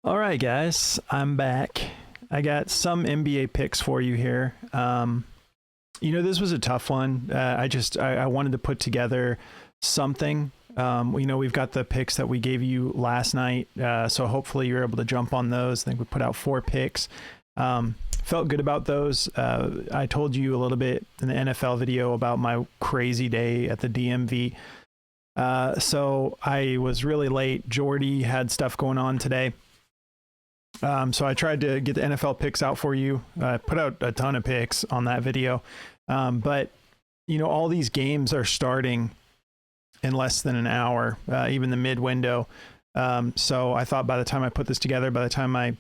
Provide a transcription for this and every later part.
All right, guys, I'm back. I got some NBA picks for you here. This was a tough one. I wanted to put together something. We've got the picks that we gave you last night, so hopefully you're able to jump on those. I think we put out 4 picks. Felt good about those. I told you a little bit in the NFL video about my crazy day at the DMV. So I was really late. Jordy had stuff going on today. So I tried to get the NFL picks out for you. I put out a ton of picks on that video. But all these games are starting in less than an hour, even the mid window. So I thought by the time I put this together, by the time I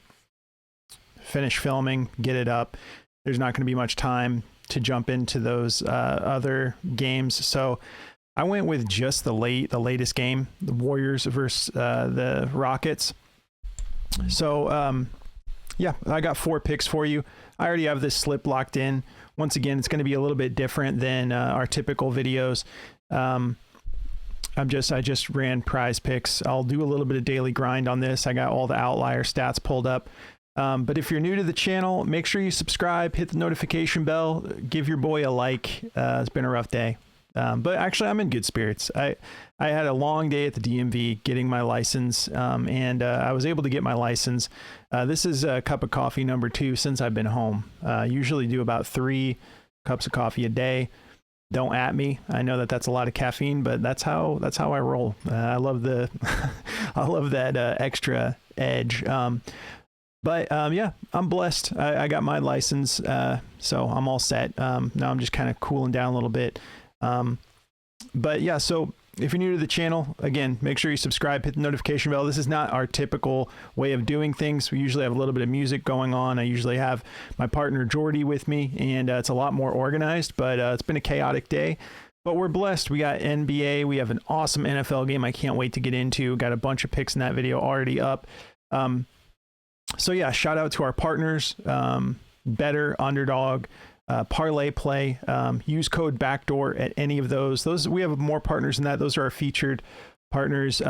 finish filming, get it up, there's not going to be much time to jump into those other games. So I went with just the latest game, the Warriors versus the Rockets. So, I got 4 picks for you. I already have this slip locked in. Once again, it's going to be a little bit different than our typical videos. I just ran Prizepicks. I'll do a little bit of daily grind on this. I got all the outlier stats pulled up. But if you're new to the channel, make sure you subscribe, hit the notification bell, give your boy a like. It's been a rough day. But actually, I'm in good spirits. I had a long day at the DMV getting my license, and I was able to get my license. This is a cup of coffee number 2 since I've been home. Usually do about 3 cups of coffee a day. Don't at me. I know that that's a lot of caffeine, but that's how I roll. I love the I love that extra edge. I'm blessed. I got my license, so I'm all set. Now I'm just kind of cooling down a little bit. So if you're new to the channel, again, make sure you subscribe, hit the notification bell. This is not our typical way of doing things. We usually have a little bit of music going on. I usually have my partner Jordy with me, and it's a lot more organized, but it's been a chaotic day. But we're blessed. We got NBA. We have an awesome NFL game I can't wait to get into. Got a bunch of picks in that video already up. Shout out to our partners, Betr, Underdog, Parlay Play. Use code BACKDOOR at any of those. We have more partners than that. Those are our featured partners.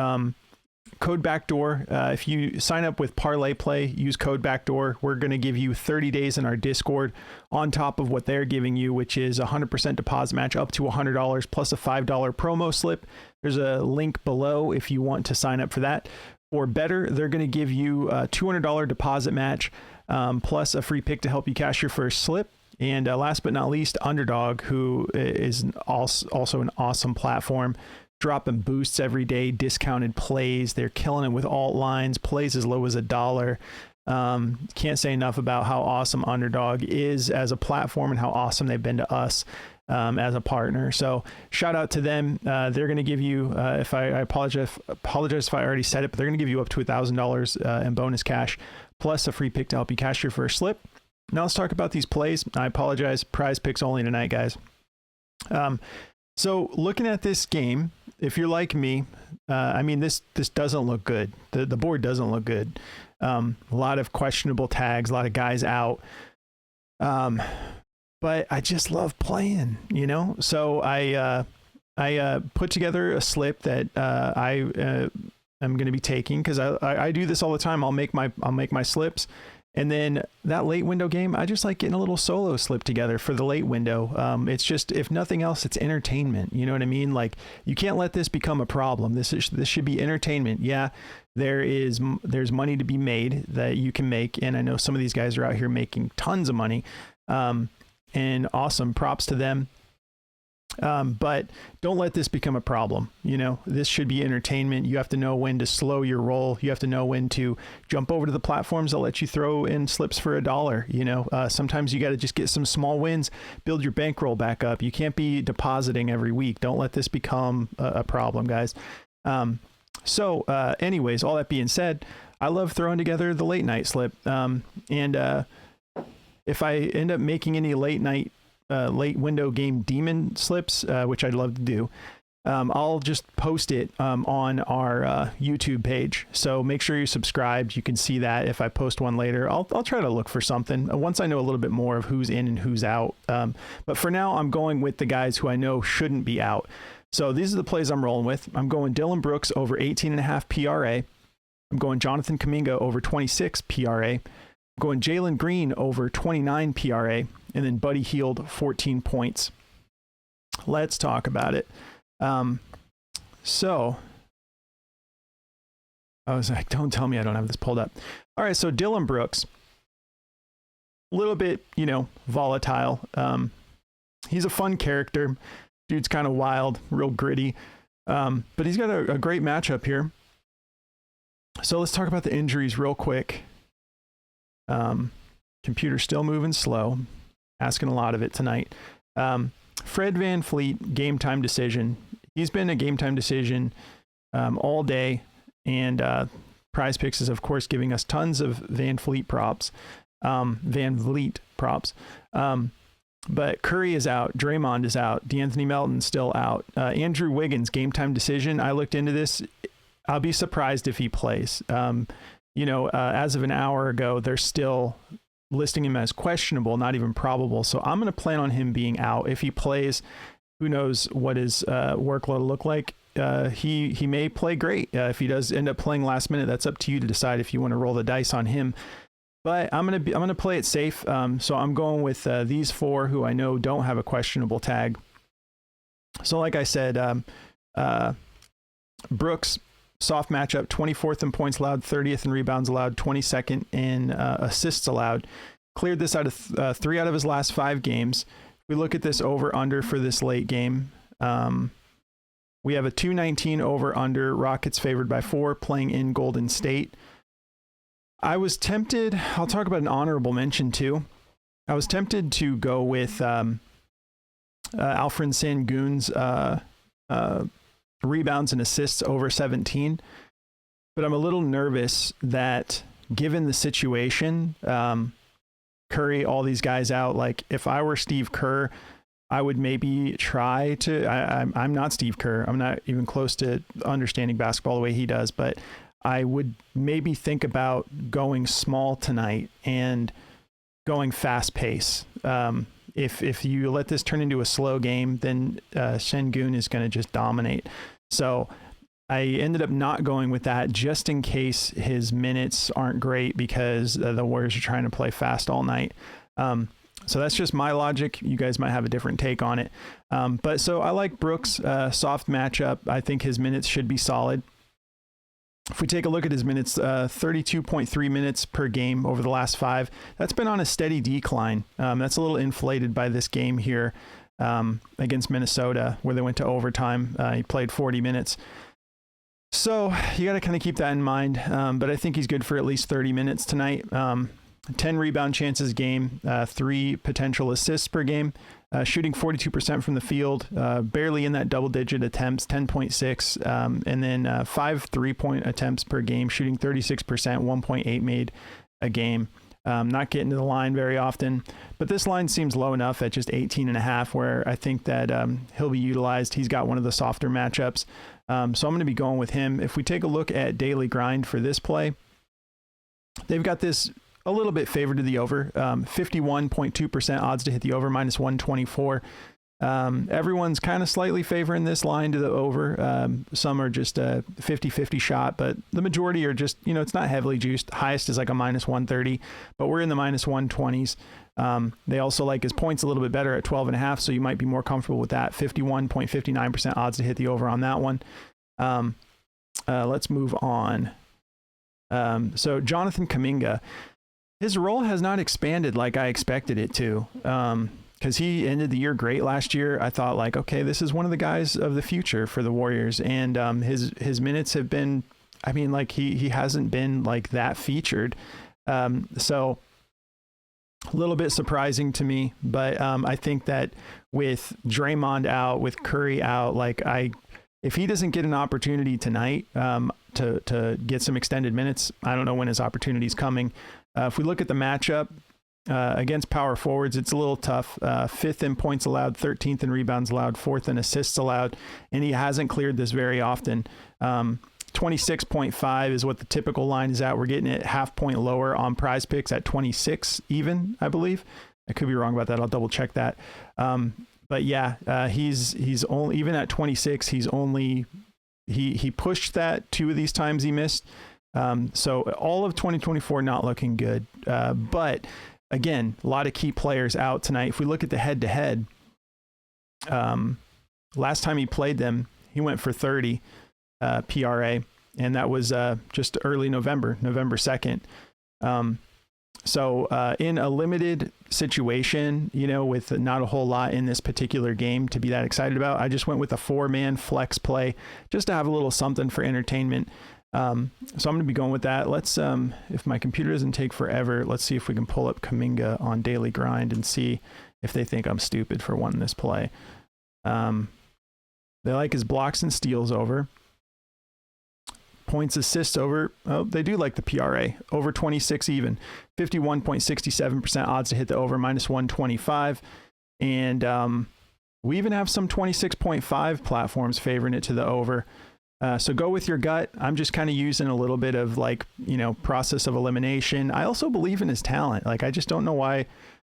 Code BACKDOOR. If you sign up with Parlay Play, use code BACKDOOR. We're going to give you 30 days in our Discord on top of what they're giving you, which is 100% deposit match up to $100 plus a $5 promo slip. There's a link below if you want to sign up for that. For Betr, they're going to give you a $200 deposit match plus a free pick to help you cash your first slip. And last but not least, Underdog, who is also an awesome platform, dropping boosts every day, discounted plays. They're killing it with alt lines, plays as low as $1. Can't say enough about how awesome Underdog is as a platform and how awesome they've been to us as a partner. So shout out to them. They're going to give you, if I apologize if I already said it, but they're going to give you up to $1,000 in bonus cash plus a free pick to help you cash your first slip. Now let's talk about these plays. I apologize. Prize picks only tonight, guys. So looking at this game, if you're like me, this doesn't look good. The board doesn't look good. A lot of questionable tags, a lot of guys out. But I just love playing, So I put together a slip that I am going to be taking because I do this all the time. I'll make my slips. And then that late window game, I just like getting a little solo slip together for the late window. It's just, if nothing else, it's entertainment. You know what I mean? Like, you can't let this become a problem. This should be entertainment. Yeah, there's money to be made that you can make. And I know some of these guys are out here making tons of money. And awesome, props to them. But don't let this become a problem. This should be entertainment. You have to know when to slow your roll. You have to know when to jump over to the platforms that let you throw in slips for $1. Sometimes you got to just get some small wins, build your bankroll back up. You can't be depositing every week. Don't let this become a problem, guys. Anyways, all that being said, I love throwing together the late night slip. If I end up making any late window game demon slips, which I'd love to do, I'll just post it on our YouTube page. So make sure you're subscribed. You can see that if I post one later. I'll try to look for something once I know a little bit more of who's in and who's out. But for now, I'm going with the guys who I know shouldn't be out. So these are the plays I'm rolling with. I'm going Dylan Brooks over 18.5 PRA. I'm going Jonathan Kuminga over 26 PRA. I'm going Jalen Green over 29 PRA. And then Buddy Hield, 14 points. Let's talk about it. So I was like, don't tell me I don't have this pulled up. All right, so Dylan Brooks, a little bit, volatile. He's a fun character. Dude's kind of wild, real gritty. But he's got a great matchup here. So let's talk about the injuries real quick. Computer's still moving slow. Asking a lot of it tonight. Fred VanVleet, game time decision. He's been a game time decision all day. And Prizepicks is, of course, giving us tons of VanVleet props. But Curry is out. Draymond is out. D'Anthony Melton's still out. Andrew Wiggins, game time decision. I looked into this. I'll be surprised if he plays. As of an hour ago, they're still listing him as questionable, not even probable. So I'm going to plan on him being out. If he plays, who knows what his workload will look like. He may play great. If he does end up playing last minute, that's up to you to decide if you want to roll the dice on him. But I'm gonna play it safe. So I'm going with these four who I know don't have a questionable tag. So like I said, Brooks, soft matchup, 24th in points allowed, 30th in rebounds allowed, 22nd in assists allowed. Cleared this out of 3 out of his last 5 games. We look at this over under for this late game. We have a 219 over under. Rockets favored by 4, playing in Golden State. I was tempted. I'll talk about an honorable mention too. I was tempted to go with Alfred Sengun's rebounds and assists over 17, but I'm a little nervous that given the situation, Curry, all these guys out. Like if I were Steve Kerr, I would maybe try to. I'm not Steve Kerr. I'm not even close to understanding basketball the way he does, but I would maybe think about going small tonight and going fast pace. If you let this turn into a slow game, then Sengun is going to just dominate. So I ended up not going with that just in case his minutes aren't great because the Warriors are trying to play fast all night. So that's just my logic. You guys might have a different take on it. But so I like Brooks, soft matchup. I think his minutes should be solid. If we take a look at his minutes, 32.3 minutes per game over the last 5, that's been on a steady decline. That's a little inflated by this game here against Minnesota, where they went to overtime. He played 40 minutes. So you got to kind of keep that in mind. But I think he's good for at least 30 minutes tonight. 10 rebound chances a game, 3 potential assists per game. Shooting 42% from the field, barely in that double-digit attempts, 10.6, and then 5 3-point attempts per game, shooting 36%, 1.8 made a game. Not getting to the line very often, but this line seems low enough at just 18.5, where I think that he'll be utilized. He's got one of the softer matchups, so I'm going to be going with him. If we take a look at daily grind for this play, they've got this a little bit favored to the over, 51.2% odds to hit the over, minus 124. Everyone's kind of slightly favoring this line to the over. Some are just a 50-50 shot, but the majority are just, it's not heavily juiced. Highest is like a minus 130, but we're in the minus 120s. They also like his points a little bit better at 12.5, so you might be more comfortable with that. 51.59% odds to hit the over on that one. Let's move on. So Jonathan Kuminga, his role has not expanded like I expected it to, because he ended the year great last year. I thought like, okay, this is one of the guys of the future for the Warriors, and his minutes have been, he hasn't been like that featured, so a little bit surprising to me. But I think that with Draymond out, with Curry out, if he doesn't get an opportunity tonight to get some extended minutes, I don't know when his opportunity is coming. If we look at the matchup against power forwards, it's a little tough. 5th in points allowed, 13th in rebounds allowed, 4th in assists allowed, and he hasn't cleared this very often. 26.5 is what the typical line is at. We're getting it half point lower on Prizepicks at 26 even, I believe. I could be wrong about that. I'll double check that. But yeah, he's only, even at 26, he pushed that 2 of these times he missed. So all of 2024 not looking good. But again, a lot of key players out tonight. If we look at the head-to-head, last time he played them, he went for 30 PRA, and that was just early November 2nd. So in a limited situation, you know, with not a whole lot in this particular game to be that excited about, I just went with a 4-man flex play just to have a little something for entertainment. So I'm going to be going with that. Let's, if my computer doesn't take forever, let's see if we can pull up Kuminga on Daily Grind and see if they think I'm stupid for wanting this play. They like his blocks and steals over. Points, assists over. Oh, they do like the PRA. Over 26 even. 51.67% odds to hit the over, -125. And we even have some 26.5 platforms favoring it to the over. So go with your gut. I'm just kind of using a little bit of like, you know, process of elimination. I also believe in his talent. Like, I just don't know why.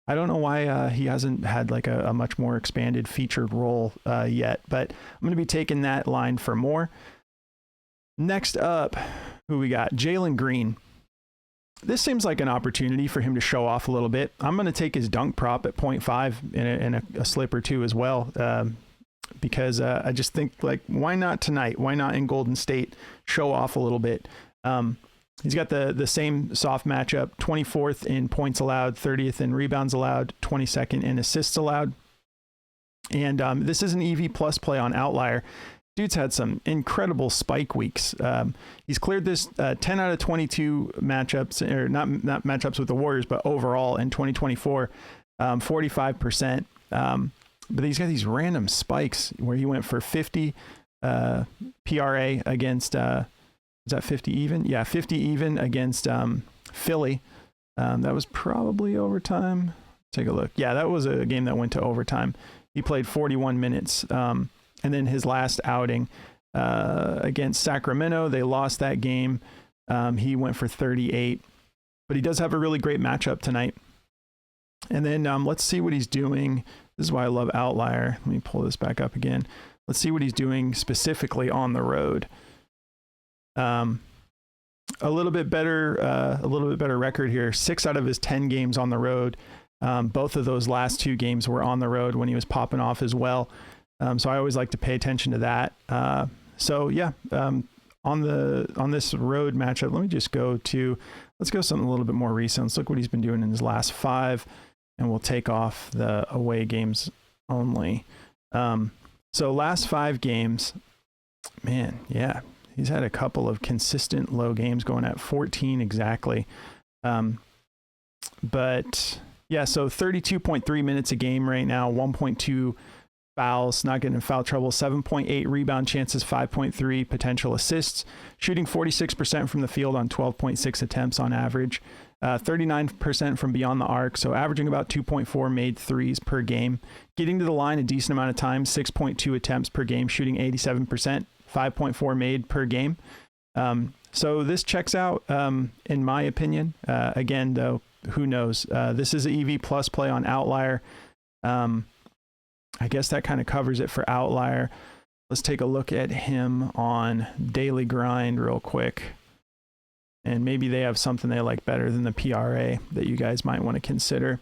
I don't know why he hasn't had like a much more expanded featured role yet, but I'm going to be taking that line for more. Next up, who we got? Jalen Green. This seems like an opportunity for him to show off a little bit. I'm going to take his dunk prop at 0.5 and a slip or two as well, because I just think, like, why not tonight? Why not in Golden State show off a little bit? He's got the same soft matchup, 24th in points allowed, 30th in rebounds allowed, 22nd in assists allowed. And this is an EV plus play on Outlier. Dude's had some incredible spike weeks. He's cleared this 10 out of 22 matchups, or not matchups with the Warriors, but overall in 2024, 45%. But he's got these random spikes where he went for 50 PRA against, is that 50 even? Yeah, 50 even against Philly. That was probably overtime. Take a look. Yeah, that was a game that went to overtime. He played 41 minutes. And then his last outing against Sacramento, they lost that game. He went for 38. But he does have a really great matchup tonight. And then let's see what he's doing. This is why I love Outlier. Let me pull this back up again. Let's see what he's doing specifically on the road. A little bit better record here. 6 out of his 10 games on the road. Both of those last 2 games were on the road when he was popping off as well. So I always like to pay attention to that. So yeah, on this road matchup, let me just let's go something a little bit more recent. Let's look what he's been doing in his last 5, and we'll take off the away games only. So last 5 games, man, yeah, he's had a couple of consistent low games going at 14 exactly. But yeah, so 32.3 minutes a game right now, 1.2 fouls, not getting in foul trouble, 7.8 rebound chances, 5.3 potential assists, shooting 46% from the field on 12.6 attempts on average, 39% from beyond the arc, so averaging about 2.4 made threes per game, getting to the line a decent amount of times, 6.2 attempts per game, shooting 87%, 5.4 made per game. So this checks out, in my opinion. Again, though, who knows? This is an EV plus play on Outlier. I guess that kind of covers it for Outlier. Let's take a look at him on Daily Grind real quick. And maybe they have something they like better than the PRA that you guys might want to consider.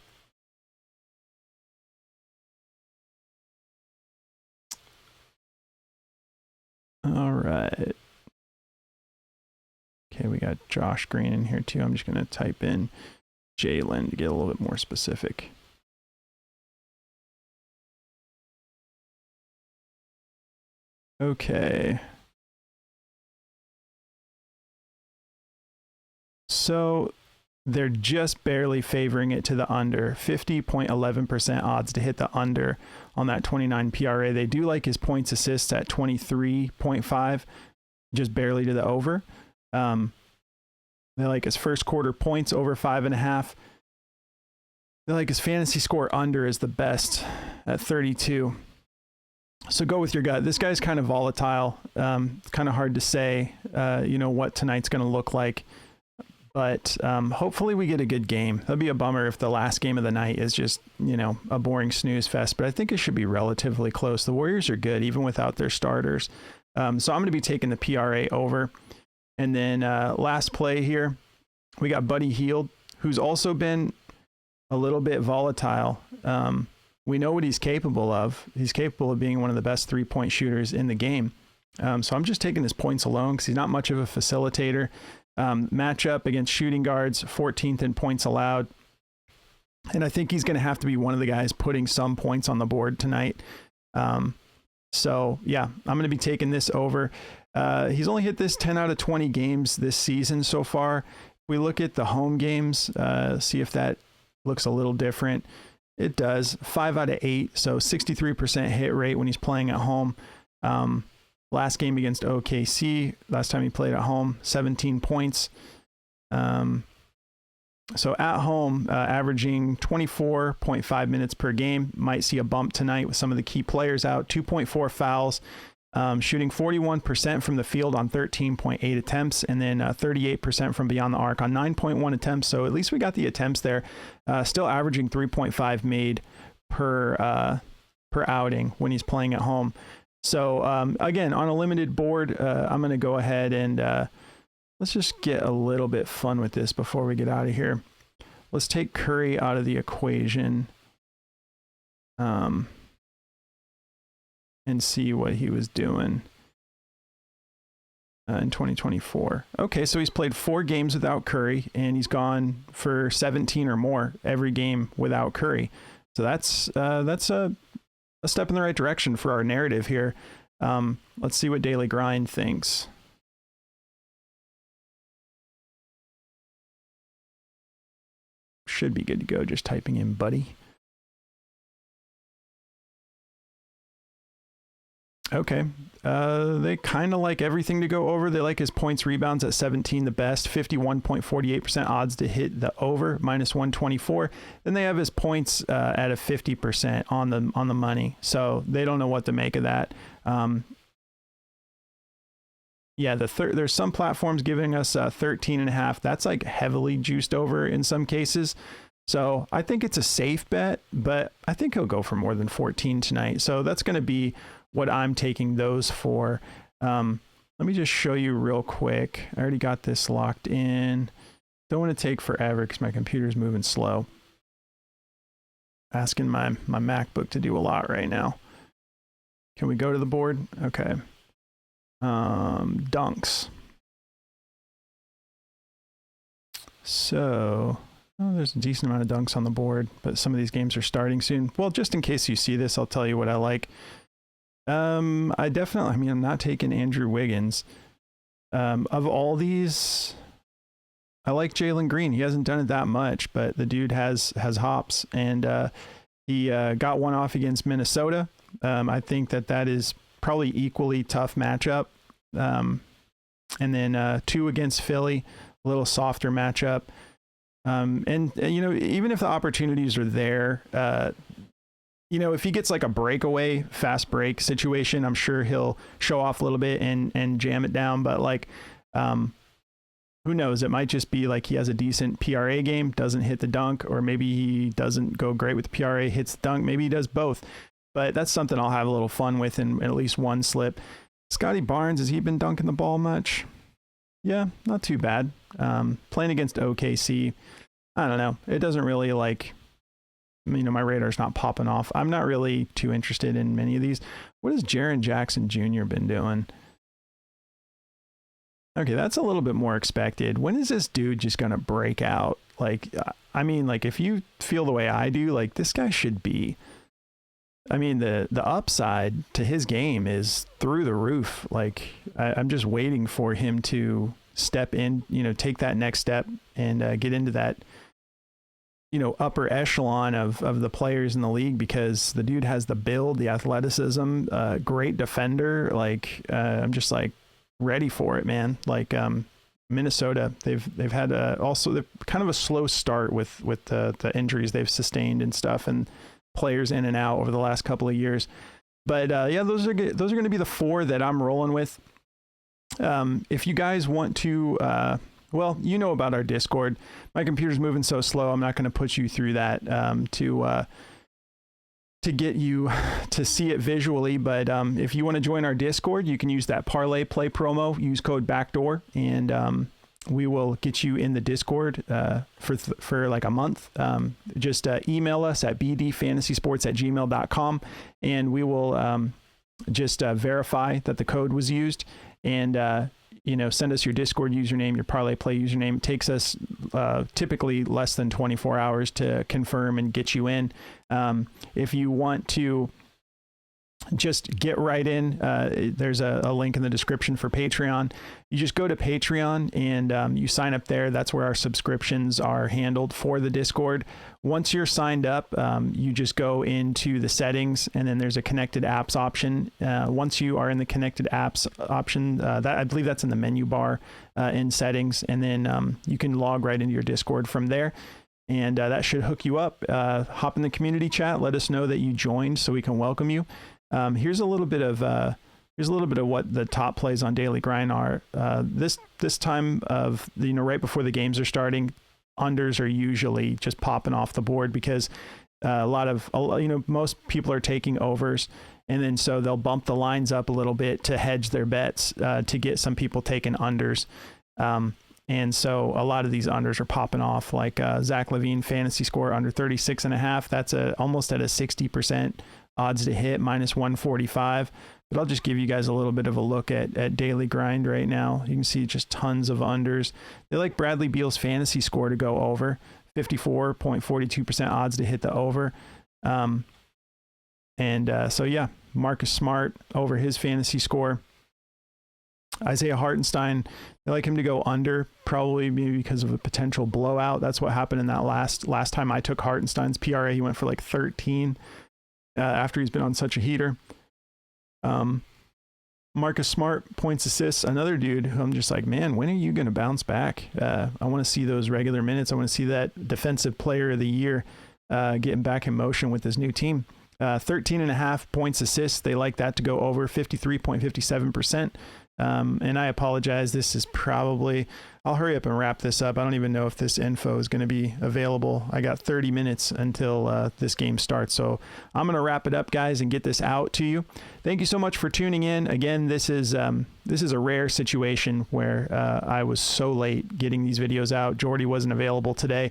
All right. Okay, we got Josh Green in here too. I'm just going to type in Jalen to get a little bit more specific. Okay. So they're just barely favoring it to the under. 50.11% odds to hit the under on that 29 PRA. They do like his points assists at 23.5, just barely to the over. They like his first quarter points over 5.5. They like his fantasy score under is the best at 32. So go with your gut. This guy's kind of volatile. It's kind of hard to say, what tonight's going to look like. But hopefully we get a good game. That'd be a bummer if the last game of the night is just, a boring snooze fest. But I think it should be relatively close. The Warriors are good, even without their starters. So I'm going to be taking the PRA over. And then last play here, we got Buddy Hield, who's also been a little bit volatile. We know what he's capable of. He's capable of being one of the best three-point shooters in the game. So I'm just taking his points alone because he's not much of a facilitator. Matchup against shooting guards, 14th in points allowed. And I think he's going to have to be one of the guys putting some points on the board tonight. So yeah, I'm going to be taking this over. He's only hit this 10 out of 20 games this season so far. If we look at the home games, see if that looks a little different. It does. 5 out of 8, so 63% hit rate when he's playing at home. Last game against OKC, last time he played at home, 17 points. So at home, averaging 24.5 minutes per game. Might see a bump tonight with some of the key players out. 2.4 fouls, shooting 41% from the field on 13.8 attempts, and then 38% from beyond the arc on 9.1 attempts. So at least we got the attempts there. Still averaging 3.5 made per outing when he's playing at home. So again, on a limited board, I'm going to go ahead and let's just get a little bit fun with this before we get out of here. Let's take Curry out of the equation and see what he was doing in 2024. Okay, so he's played 4 games without Curry, and he's gone for 17 or more every game without Curry. So that's a step in the right direction for our narrative here. Let's see what Daily Grind thinks. Should be good to go, just typing in Buddy. Okay, they kind of like everything to go over. They like his points, rebounds at 17 the best, 51.48% odds to hit the over, minus 124. Then they have his points at a 50% on the money. So they don't know what to make of that. Yeah, there's some platforms giving us 13.5. That's like heavily juiced over in some cases. So I think it's a safe bet, but I think he'll go for more than 14 tonight. So that's going to be what I'm taking those for. Let me just show you real quick. I already got this locked in. Don't want to take forever because my computer's moving slow. Asking my MacBook to do a lot right now. Can we go to the board? Okay. Dunks. So, there's a decent amount of dunks on the board, but some of these games are starting soon. Well, just in case you see this, I'll tell you what I like. I'm not taking Andrew Wiggins. Of all these, I like Jalen Green. He hasn't done it that much, but the dude has hops, and he got one off against Minnesota. I think that is probably equally tough matchup. And then 2 against Philly, a little softer matchup. And you know, even if the opportunities are there, you know, if he gets like a breakaway fast break situation, I'm sure he'll show off a little bit and jam it down. But like, who knows? It might just be like he has a decent PRA game, doesn't hit the dunk, or maybe he doesn't go great with the PRA, hits the dunk. Maybe he does both. But that's something I'll have a little fun with in at least one slip. Scotty Barnes, has he been dunking the ball much? Yeah, not too bad. Playing against OKC, I don't know. It doesn't really like, you know, my radar's not popping off. I'm not really too interested in many of these. What has Jaren Jackson Jr. been doing? Okay, that's a little bit more expected. When is this dude just going to break out? Like, I mean, like if you feel the way I do, like this guy should be, I mean, the upside to his game is through the roof. Like I'm just waiting for him to step in, you know, take that next step and get into that, you know, upper echelon of the players in the league, because the dude has the build, the athleticism, great defender. Like I'm just like ready for it, man. Like Minnesota, they've had also they're kind of a slow start with the injuries they've sustained and stuff, and players in and out over the last couple of years. But yeah, those are going to be the 4 that I'm rolling with. If you guys want to, well, you know about our Discord. My computer's moving so slow, I'm not going to put you through that to to get you to see it visually. But if you want to join our Discord, you can use that Parlay Play promo, use code BACKDOOR, and we will get you in the Discord for like a month. Just email us at bdfantasysports@gmail.com, and we will just verify that the code was used, and send us your Discord username, your Parlay Play username. It takes us typically less than 24 hours to confirm and get you in. If you want to just get right in, there's a link in the description for Patreon. You just go to Patreon and you sign up there. That's where our subscriptions are handled for the Discord. Once you're signed up, you just go into the settings, and then there's a connected apps option. Once you are in the connected apps option, that I believe that's in the menu bar in settings, and then you can log right into your Discord from there. And that should hook you up. Hop in the community chat. Let us know that you joined so we can welcome you. Here's a little bit of what the top plays on Daily Grind are. This time of right before the games are starting, unders are usually just popping off the board because most people are taking overs, and then so they'll bump the lines up a little bit to hedge their bets to get some people taking unders. And so a lot of these unders are popping off, like Zach Levine fantasy score under 36.5. That's almost at a 60% odds to hit, -145. But I'll just give you guys a little bit of a look at Daily Grind right now. You can see just tons of unders. They like Bradley Beal's fantasy score to go over, 54.42% odds to hit the over. So yeah, Marcus Smart over his fantasy score. Isaiah Hartenstein, they like him to go under, probably maybe because of a potential blowout. That's what happened in that last time I took Hartenstein's PRA. He went for like 13 after he's been on such a heater. Marcus Smart, points, assists, another dude who I'm just like, man, when are you going to bounce back? I want to see those regular minutes. I want to see that defensive player of the year getting back in motion with this new team. 13.5 points, assists. They like that to go over, 53.57%. And I apologize. This is probably, I'll hurry up and wrap this up. I don't even know if this info is going to be available. I got 30 minutes until this game starts. So I'm going to wrap it up, guys, and get this out to you. Thank you so much for tuning in. Again, this is a rare situation where I was so late getting these videos out. Jordy wasn't available today.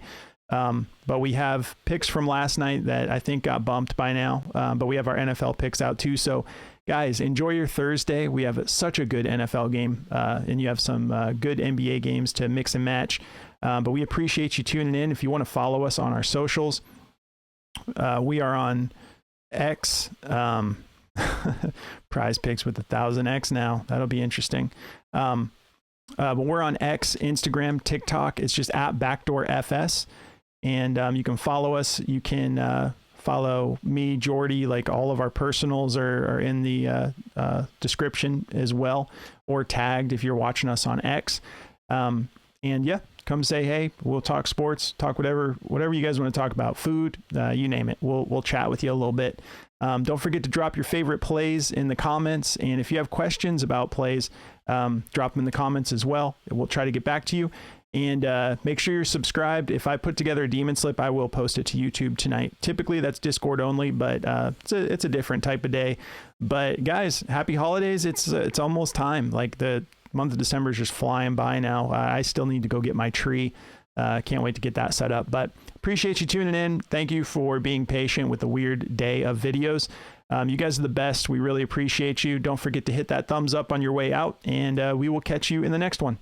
But we have picks from last night that I think got bumped by now. But we have our NFL picks out too. So guys, enjoy your Thursday. We have such a good NFL game, and you have some good NBA games to mix and match. But we appreciate you tuning in. If you want to follow us on our socials, we are on X, Prizepicks with 1,000X now. That'll be interesting. But we're on X, Instagram, TikTok. It's just at BackdoorFS. And you can follow us. You can follow me, Jordy, like all of our personals are in the description as well, or tagged if you're watching us on X. And yeah, come say hey. We'll talk sports, talk whatever you guys want to talk about, food, you name it. We'll chat with you a little bit. Don't forget to drop your favorite plays in the comments, and if you have questions about plays, drop them in the comments as well. We'll try to get back to you. And make sure you're subscribed. If I put together a demon slip, I will post it to YouTube tonight. Typically that's Discord only, but it's a different type of day. But guys, happy holidays. It's almost time. Like the month of December is just flying by now. I still need to go get my tree. Can't wait to get that set up. But appreciate you tuning in. Thank you for being patient with the weird day of videos. You guys are the best. We really appreciate you. Don't forget to hit that thumbs up on your way out, and we will catch you in the next one.